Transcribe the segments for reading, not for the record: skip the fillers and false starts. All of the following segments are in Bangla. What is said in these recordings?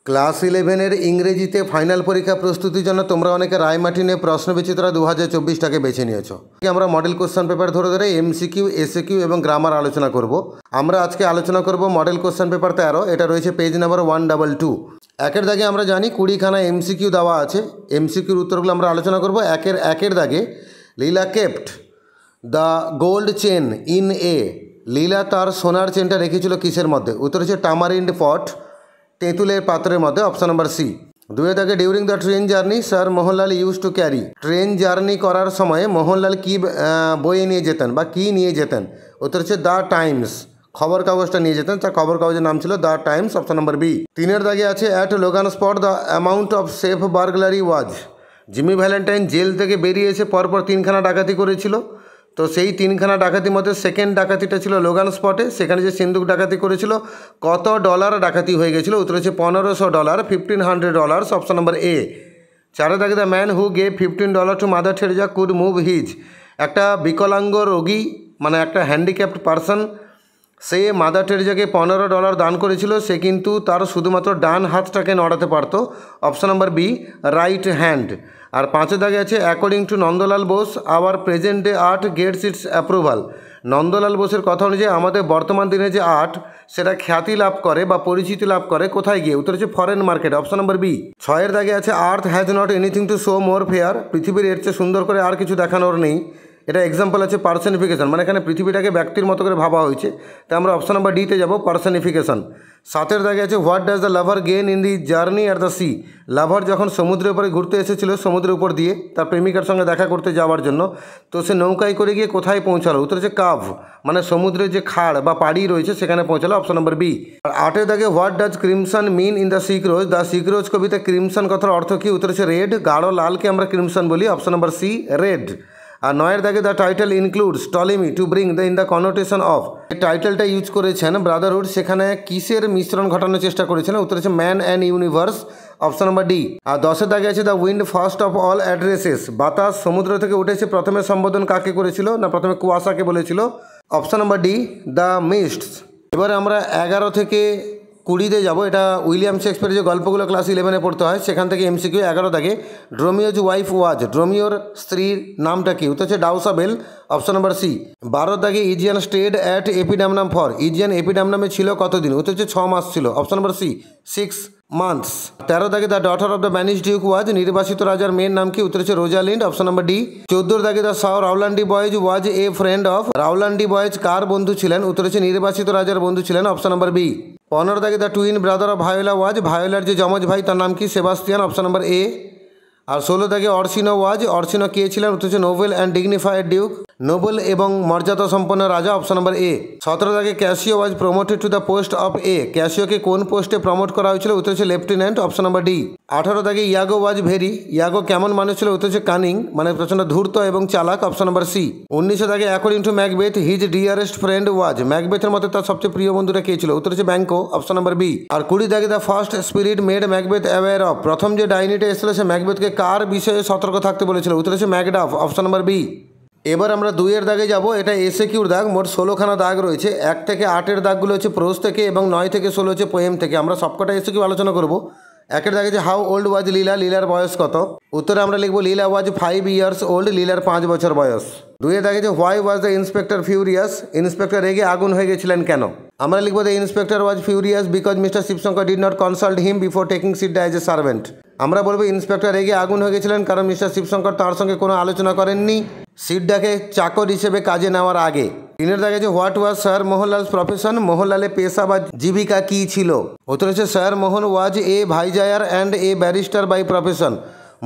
ক্লাস ইলেভেনের ইংরেজিতে ফাইনাল পরীক্ষা প্রস্তুতির জন্য তোমরা অনেকে রায়মার্টিনের প্রশ্নবিচিত্রা 2024টাকে বেছে নিয়েছো। আমরা মডেল কোশ্চেন পেপার ধরে ধরে এমসিকিউ, এসএকিউ এবং গ্রামার আলোচনা করব। আমরা আজকে আলোচনা করব মডেল কোশ্চেন পেপার 13। এটা রয়েছে পেজ নাম্বার 122। একের দাগে আমরা জানি 20খানা এমসিকিউ দেওয়া আছে। এমসিকিউর উত্তরগুলো আমরা আলোচনা করব। একের দাগে Leela kept the gold chain in a. Leela তার সোনার চেনটা রেখেছিল কিসের মধ্যে? উত্তর হচ্ছে টামারিন্ড পট, তেঁতুলের পাত্রের মধ্যে, অপশন নাম্বার সি। দুয়ে দাগে during the train journey sir Mohanlal use to carry. Train journey করার সময় মোহনলাল কী বয়ে নিয়ে যেতেন বা কী নিয়ে যেতেন? উত্তর হচ্ছে দ্য টাইমস, খবর কাগজটা নিয়ে যেতেন। তার খবর কাগজের নাম ছিল the Times, option number B. তিনের দাগে আছে at Logansport the amount of safe burglary was. Jimmy Valentine jail থেকে বেরিয়ে এসে পরপর 3খানা ডাকাতি করেছিল। তো সেই 3খানা ডাকাতির মধ্যে সেকেন্ড ডাকাতিটা ছিল লোগান স্পটে। সেখানে যে সিন্দুক ডাকাতি করেছিল, কত ডলার ডাকাতি হয়ে গেছিলো? উত্তর হচ্ছে $1500, $1500, অপশন নাম্বার এ। চারে দাগে the man who gave $15 to mother Teresa could move his. একটা বিকলাঙ্গ রোগী, মানে একটা হ্যান্ডিক্যাপ্ট পারসন, সে মাদার টেরেজাকে $15 দান করেছিল। সে কিন্তু তার শুধুমাত্র ডান হাতটাকে নড়াতে পারতো, option number B, right hand. আর পাঁচের দাগে আছে according to Nandalal Bose our present day art gets its approval. Nandalal বোসের কথা অনুযায়ী আমাদের বর্তমান দিনে যে আর্ট, সেটা খ্যাতি লাভ করে বা পরিচিতি লাভ করে কোথায় গিয়ে? উত্তর হচ্ছে foreign market, option number B. ছয়ের দাগে আছে earth has not anything to show more fair. পৃথিবীর এর চেয়ে সুন্দর করে আর কিছু দেখানোর নেই। এটা এক্সাম্পল আছে পার্সনিফিকেশন, মানে এখানে পৃথিবীটাকে ব্যক্তির মতো করে ভাবা হয়েছে। তাই আমরা অপশন নাম্বার ডিতে যাব, পার্সনিফিকেশন। সাতের দাগে আছে what does the lover gain in the journey at the sea. Lover যখন সমুদ্রের উপরে ঘুরতে এসেছিল, সমুদ্রের উপর দিয়ে তার প্রেমিকার সঙ্গে দেখা করতে যাওয়ার জন্য, তো সে নৌকায় করে গিয়ে কোথায় পৌঁছালো? উত্তর হচ্ছে কাভ, মানে সমুদ্রের যে খাড় বা পাড়ি রয়েছে সেখানে পৌঁছালো, অপশন নাম্বার বি। আর আটের দাগে what does crimson mean in the sea rose. The sea rose কবিতা ক্রিমসন কথার অর্থ কী? উত্তর হচ্ছে রেড, গাঢ় লালকে আমরা ক্রিমসন বলি, অপশন নাম্বার সি, রেড। আর নয়ের দাগে the title includes Ptolemy to bring the in the connotation of. এই টাইটেলটা ইউজ করেছেন ব্রাদারহুড, সেখানে কিসের মিশ্রণ ঘটানোর চেষ্টা করেছেন? উত্তর হচ্ছে man and universe, option number D. আর 10এর দাগে আছে the wind first of all addresses. বাতাস সমুদ্র থেকে উঠেছে, প্রথমে সম্বোধন কাকে করেছিল? না, প্রথমে কুয়াশাকে বলেছিল, অপশন নাম্বার ডি, দ্য মিস্টস। এবারে আমরা 11 থেকে 20তে যাব। এটা উইলিয়াম শেক্সপিয়ারের যে গল্পগুলো ক্লাস 11-এ পড়তে হয়, সেখান থেকে এমসিকিউ। 11 দাগে ড্রোমিওজ ওয়াইফ ওয়াজ। ড্রোমিওর স্ত্রীর নামটা কি? উত্তর হচ্ছে ডাউসাবেল, অপশন নাম্বার সি। 12 দাগে Aegeon stayed at Epidamnum for. Aegeon এপিডামনামে ছিল কতদিন? উত্তর হচ্ছে 6 মাস ছিল, অপশন নাম্বার সি, 6 মান্থস। 13 দাগে the daughter of the banish duke was. নির্বাসিত রাজার মেয়ের নাম কি? উত্তর হচ্ছে রোজালিন্ড, অপশন নাম্বার ডি। 14 দাগে the son Rowland de Boys was a friend of. Rowland de Boys কার বন্ধু ছিলেন? উত্তর হচ্ছে নির্বাসিত রাজার বন্ধু ছিলেন, অপশন নাম্বার বি। 15 দাগে the twin brother of Viola was. ভায়োলার যে যমজ ভাই তার নাম কি? Sebastian, option number A. আর 16 দাগে অরসিনো ওয়াজ। অরসিনো কে ছিলেন? উত্তর হচ্ছে নোবেল অ্যান্ড ডিগনিফাইড ডিউক, নোবেল এবং মর্যাদা সম্পন্ন রাজা, অপশন নাম্বার এ। 17 দাগে Cassio was promoted to the post of a. ক্যাসিওকে কোন পোস্টে প্রমোট করা হয়েছিল? উত্তর হচ্ছে লেফটেন্যান্ট, অপশন নাম্বার ডি। 18 দাগে ইয়াগো ওয়াজ ভেরি। ইয়াগো কেমন মানুষ ছিল? উত্তর হচ্ছে কানিং, মানে প্রচণ্ড ধূর্ত এবং চালাক, অপশন নাম্বার সি। 19 দাগে according to Macbeth his dearest friend was. ম্যাকবেথের মতে তার সবচেয়ে প্রিয় বন্ধুটা কে ছিল? উত্তর হচ্ছে ব্যাংকো, অপশন নাম্বার বি। আর 20 দাগে the first spirit made Macbeth aware of. প্রথম যে ডাইনিটা এসেছিল সে ম্যাকবেথকে কার বিষয়ে সতর্ক থাকতে বলেছিল? উত্তর হচ্ছে ম্যাকডাফ, অপশন নাম্বার বি। এবার আমরা 2-এর দাগে যাব। এটা এসএকিউর দাগ। মোট 16খানা দাগ রয়েছে। 1 থেকে 8-এর দাগগুলো হচ্ছে প্রোজ থেকে এবং 9 থেকে 16 হচ্ছে পোয়েম থেকে। আমরা সবকটা এসএকিউ আলোচনা করব। 1-এর দাগে যে হাউ ওল্ড ওয়াজ লীলা। লীলার বয়স কত? উত্তরে আমরা লিখব লীলা ওয়াজ 5 ইয়ার্স ওল্ড। লীলার 5 বছর বয়স। 2-এর দাগে যে why was the inspector furious. Inspector রেগে আগুন হয়ে গেছিলেন কেন? আমরা লিখব the inspector was furious because mister Shivshankar did not consult him before taking seat as a servant. আমরা বলবো ইন্সপেক্টর রেগে আগুন হয়ে গেছিলেন কারণ মিস্টার শিবশঙ্কর তার সঙ্গে কোনো আলোচনা করেননি সিটটাকে চাকর হিসেবে কাজে নেওয়ার আগে। 3-এর দাগে যে what was sir Mohanlal profession. মোহনলালের পেশা বা জীবিকা কী ছিল? উত্তর হচ্ছে sir Mohan was a vizier and a barrister by profession.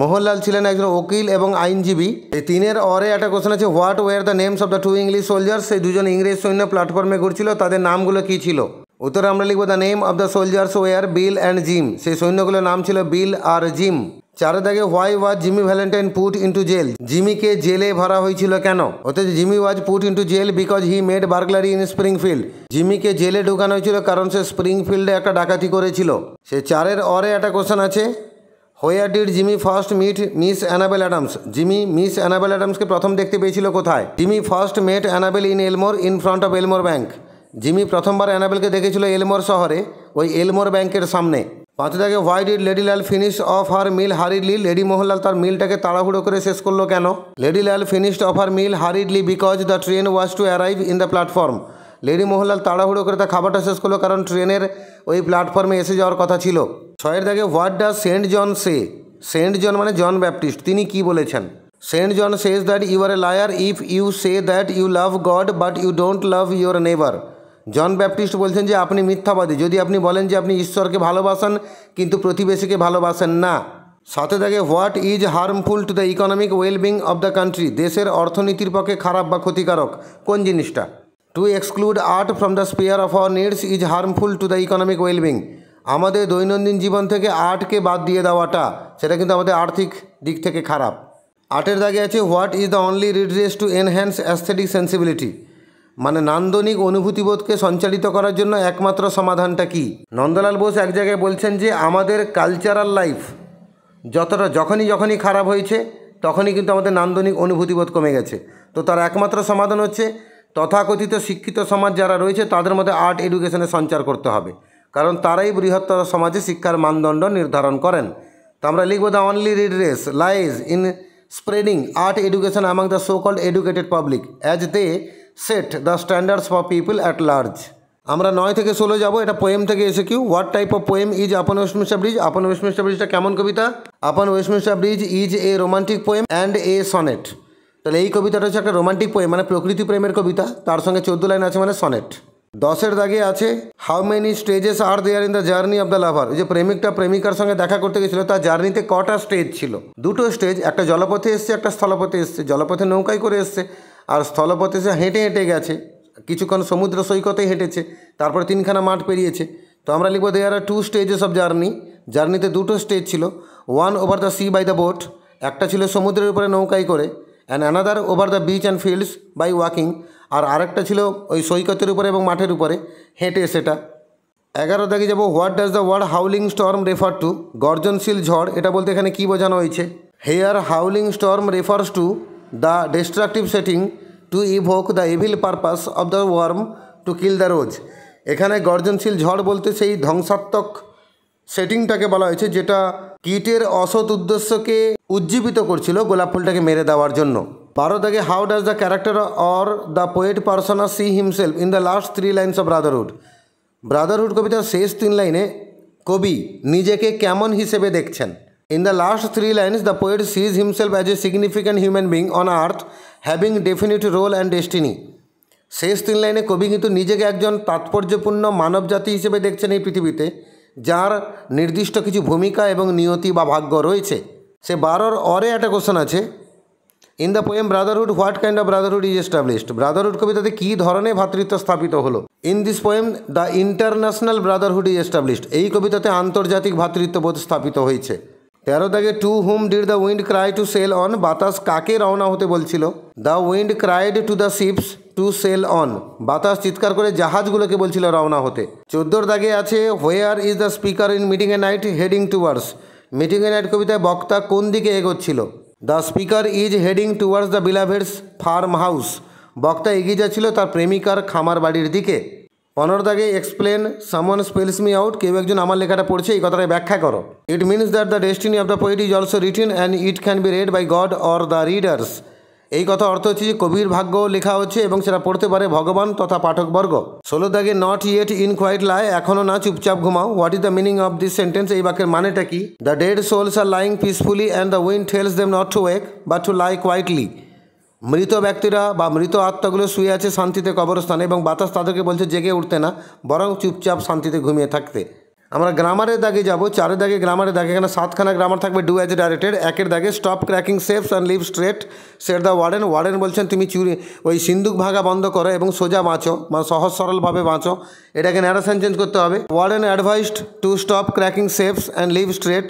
Mohanlal ছিলেন একজন উকিল এবং আইনজীবী। এই 3-এর অরে একটা কোশ্চেন আছে what were the names of the 2 English soldiers. সেই দুজন ইংরেজ সৈন্য প্ল্যাটফর্মে ঘুরছিল, তাদের নামগুলো কী ছিল? উত্তরে আমরা লিখব the name of the soldiers were Bill and Jim. সেই সৈন্যগুলোর নাম ছিল বিল আর জিম। 4 দাগে why was Jimmy Valentine put into jail. জিমিকে জেলে ভরা হয়েছিল কেন? অর্থাৎ Jimmy was put into jail because he made burglary in Springfield. জিমিকে জেলে ঢুকানো হয়েছিল কারণ সে স্প্রিংফিল্ডে একটা ডাকাতি করেছিল। সে 4-এর অরে একটা কোশ্চেন আছে where did Jimmy first meet Miss Annabel Adams. Jimmy Miss Annabel অ্যাডামসকে প্রথম দেখতে পেয়েছিল কোথায়? Jimmy first met Annabel in Elmore in front of Elmore bank. জিমি প্রথমবার অ্যানাবেলকে দেখেছিল এলমোর শহরে, ওই এলমোর ব্যাংকের সামনে। 5 দাগে why did lady Lal finish off her meal hurriedly, lady Mohanlal তার মিলটাকে তাড়াহুড়ো করে শেষ করলো কেন? Lady Lal finished off her meal hurriedly because the train was to arrive in the platform. Lady Mohanlal তাড়াহুড়ো করে তার খাবারটা শেষ করলো কারণ ট্রেনের ওই প্ল্যাটফর্মে এসে যাওয়ার কথা ছিল। 6 দাগে what does Saint John say? Saint John মানে জন ব্যাপটিস্ট, তিনি কি বলেছেন? Saint John says that you are a liar if you say that you love God but you don't love your neighbour. John Baptist বলছেন যে আপনি মিথ্যাবাদী যদি আপনি বলেন যে আপনি ঈশ্বরকে ভালোবাসেন কিন্তু প্রতিবেশীকে ভালোবাসেন না। 7 দাগে what is harmful to the economic wellbeing of the country? দেশের অর্থনীতির পক্ষে খারাপ বা ক্ষতিকারক কোন জিনিসটা? Two exclude art from the spare of our needs is harmful to the economic wellbeing. আমাদের দৈনন্দিন জীবন থেকে আর্টকে বাদ দিয়ে দেওয়াটা সেটা কিন্তু আমাদের আর্থিক দিক থেকে খারাপ। 8 দাগে আছে what is the only redress to enhance aesthetic sensibility? মানে নান্দনিক অনুভূতিবোধকে সঞ্চালিত করার জন্য একমাত্র সমাধানটা কি? নন্দলাল বোস এক জায়গায় বলছেন যে আমাদের কালচারাল লাইফ যখনই খারাপ হয়েছে তখনই কিন্তু আমাদের নান্দনিক অনুভূতিবোধ কমে গেছে। তো তার একমাত্র সমাধান হচ্ছে তথাকথিত শিক্ষিত সমাজ যারা রয়েছে তাদের মধ্যে আর্ট এডুকেশনের সঞ্চার করতে হবে, কারণ তারাই বৃহত্তর সমাজে শিক্ষার মানদণ্ড নির্ধারণ করেন। তো আমরা লিখব the only redress lies in spreading art education among the so called educated public as they set the standards for people at large. আমরা 9 থেকে 16 যাব, এটা পোয়েম থেকে এসে Q. What type of poem is upon Westminster bridge? Upon Westminster ব্রিজটা কেমন কবিতা? Upon Westminster bridge is a romantic poem and a sonnet. তাহলে এই কবিতাটা হচ্ছে একটা রোমান্টিক পোয়েম মানে প্রকৃতি প্রেমের কবিতা, তার সঙ্গে 14 লাইন আছে মানে সনেট। 10 দাগে আছে how many stages are there in the journey of the lover? যে প্রেমিকটা প্রেমিকার সঙ্গে দেখা করতে গেছিলো তার জার্নিতে কটা স্টেজ ছিল? 2টো স্টেজ, একটা জলপথে এসছে একটা স্থলপথে এসছে। জলপথে নৌকায় করে এসছে আর স্থলপথে সে হেঁটে হেঁটে গেছে, কিছুক্ষণ সমুদ্র সৈকতে হেঁটেছে, তারপরে 3খানা মাঠ পেরিয়েছে। তো আমরা লিখবো there are 2 stages of journey. জার্নিতে 2টো স্টেজ ছিল, 1 over the sea by the boat, একটা ছিল সমুদ্রের উপরে নৌকায় করে, and another over the beach and fields by walking, আর আরেকটা ছিল ওই সৈকতের উপরে এবং মাঠের উপরে হেঁটে সেটা। 11 দাগে যাব what does the word howling storm refer to? গর্জনশীল ঝড়, এটা বলতে এখানে কী বোঝানো হয়েছে? Here howling storm refers to the destructive setting to evoke the evil purpose of the worm to kill the rose. এখানে গর্জনশীল ঝড় বলতে সেই ধ্বংসাত্মক সেটিংটাকে বলা হয়েছে যেটা কীটের অসৎ উদ্দেশ্যকে উজ্জীবিত করছিল গোলাপ ফুলটাকে মেরে দেওয়ার জন্য। 12 দাগে how does the character or the poet persona see himself in the last 3 lines of brotherhood? Brotherhood কবিতার শেষ 3 লাইনে কবি নিজেকে কেমন হিসেবে দেখছেন? In the last 3 lines the poet sees himself as a significant human being on earth having definite role and destiny. শেষ 3 লাইনে কবি কিন্তু নিজেকে একজন তাৎপর্যপূর্ণ মানবজাতি হিসেবে দেখছেন এই পৃথিবীতে, যার নির্দিষ্ট কিছু ভূমিকা এবং নিয়তি বা ভাগ্য রয়েছে। সে 12 অরে একটা কোশ্চেন আছে, in the poem brotherhood what kind of brotherhood is established? Brotherhood কবিতাতে কী ধরনের ভ্রাতৃত্ব স্থাপিত হলো? In this poem the international brotherhood is established. এই কবিতাতে আন্তর্জাতিক ভ্রাতৃত্ববোধ স্থাপিত হয়েছে। 13 দাগে to whom did the wind cry to sail on? বাতাস কাকে রওনা হতে বলছিল? The wind cried to the ships to sail on. বাতাস চিৎকার করে জাহাজগুলোকে বলছিল রওনা হতে। 14 দাগে আছে where is the speaker in meeting at night heading towards? Meeting at night কবিতায় বক্তা কোন দিকে এগোচ্ছিল? The speaker is heading towards the beloved's farm house. বক্তা এগিয়ে যাচ্ছিল তার প্রেমিকার খামার বাড়ির দিকে। 15 দাগে explain someone spells me out? কেউ একজন আমার লেখাটা পড়ছে, এই কথাটা ব্যাখ্যা করো। It means that the destiny of the poet is also written and it can be read by God or the readers. এই কথা অর্থ হচ্ছে যে কবির ভাগ্য লেখা হচ্ছে এবং সেটা পড়তে পারে ভগবান তথা পাঠকবর্গ। 16 দাগে not yet in quite lie? এখনও না, চুপচাপ ঘুমাও। What is the meaning of this sentence? এই বাক্যের মানেটা কি? The dead souls are lying peacefully and the wind tells them not to wake but to lie quietly. মৃত ব্যক্তিরা বা মৃত আত্মাগুলো শুয়ে আছে শান্তিতে কবরস্থানে এবং বাতাস তাদেরকে বলছে জেগে উঠতে না, বরং চুপচাপ শান্তিতে ঘুমিয়ে থাকতে। আমরা গ্রামারের দাগে যাব। 4 দাগে গ্রামারের দাগে, এখানে 7খানা গ্রামার থাকবে ডু অ্যাজ ডাইরেক্টেড। 1 দাগে stop cracking safes and live straight said the warden. Warden বলছেন তুমি ওই সিন্দুক ভাঙা বন্ধ করো এবং সোজা বাঁচো, মানে সহজ সরলভাবে বাঁচো। এটাকে ন্যারেশন চেঞ্জ করতে হবে। Warden advised to stop cracking safes and live straight.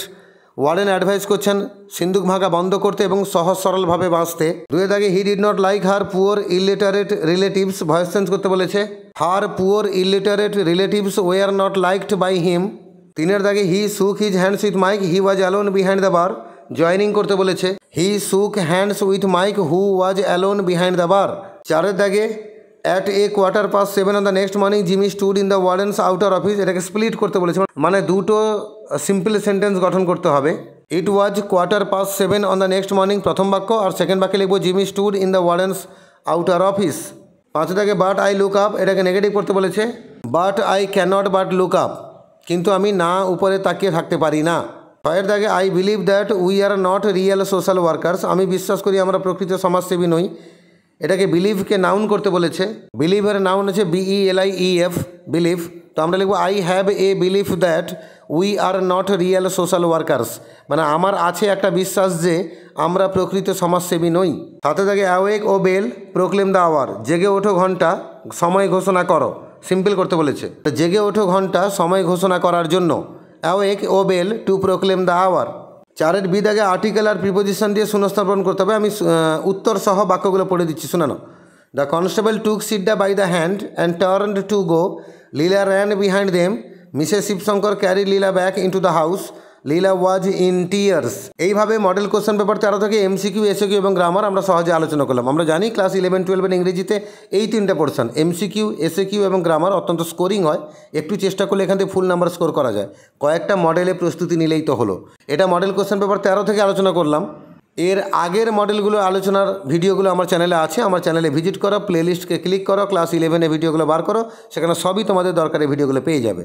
Warden advice করছেন সিন্দুক ভাঙা বন্ধ করতে এবং সহজ সরলভাবে বাঁচতে। 2 দাগে he did not like her poor illiterate relatives. Voice change করতে বলেছে। Her poor illiterate relatives were not liked by him. 3 দাগে he shook his hands with Mike he was alone behind the bar. Joining করতে বলেছে। He shook hands with Mike who was alone behind the bar. 4 দাগে at a (7:15) on the next morning Jimmy stood in the warden's outer office. এটাকে স্প্লিট করতে বলেছে, মানে দুটো সিম্পল সেন্টেন্স গঠন করতে হবে। It was (7:15) on the next morning প্রথম বাক্য, আর সেকেন্ড বাক্যে লিখবো Jimmy stood in the warden's outer office. 5 দাগে বাট আই লুক আপ, এটাকে নেগেটিভ করতে বলেছে। But I cannot but look up, কিন্তু আমি না উপরে তাকিয়ে থাকতে পারি না। 6 দাগে I believe that we are not real social workers, আমি বিশ্বাস করি আমরা প্রকৃত সমাজসেবী নই। এটাকে বিলিভকে নাউন করতে বলেছে। বিলিভের নাউন হচ্ছে BELIEF, বিলিভ। তো আমরা লিখবো I have a believe that we are not real social workers, মানে আমার আছে একটা বিশ্বাস যে আমরা প্রকৃত সমাজসেবী নই। 7 দাগে awake O bell proclaim the hour, জেগে ওঠো ঘন্টা সময় ঘোষণা করো, সিম্পল করতে বলেছে। জেগে ওঠো ঘন্টা সময় ঘোষণা করার জন্য, awake O bell to proclaim the hour. 4 B দাগে আর্টিকেল আর প্রিপোজিশন দিয়ে শূন্যস্থাপন করতে হবে। আমি উত্তর সহ বাক্যগুলো পড়ে দিচ্ছি, শোনানো। The constable took Sita by the hand and turned to go, Leela ran behind them, Mrs Sivasankar carry Leela back into the house, Leela was in tears. এইভাবে মডেল কোশ্চেন পেপার 13 থেকে MCQ, SAQ এবং গ্রামার আমরা সহজে আলোচনা করলাম। আমরা জানি ক্লাস 11-12 ইংরেজিতে এই 3টে পোর্শন MCQ, SAQ এবং গ্রামার অত্যন্ত স্কোরিং হয়। একটু চেষ্টা করলে এখান থেকে ফুল নাম্বার স্কোর করা যায়। কয়েকটা মডেলে প্রস্তুতি নিলেই তো হলো। এটা মডেল কোশ্চেন পেপার 13 থেকে আলোচনা করলাম। এর আগের মডেলগুলো আলোচনার ভিডিওগুলো আমার চ্যানেলে আছে। আমার চ্যানেলে ভিজিট করো, প্লেলিস্টকে ক্লিক করো, ক্লাস 11 ভিডিওগুলো বার করো, সেখানে সবই তোমাদের দরকারি ভিডিওগুলো পেয়ে যাবে।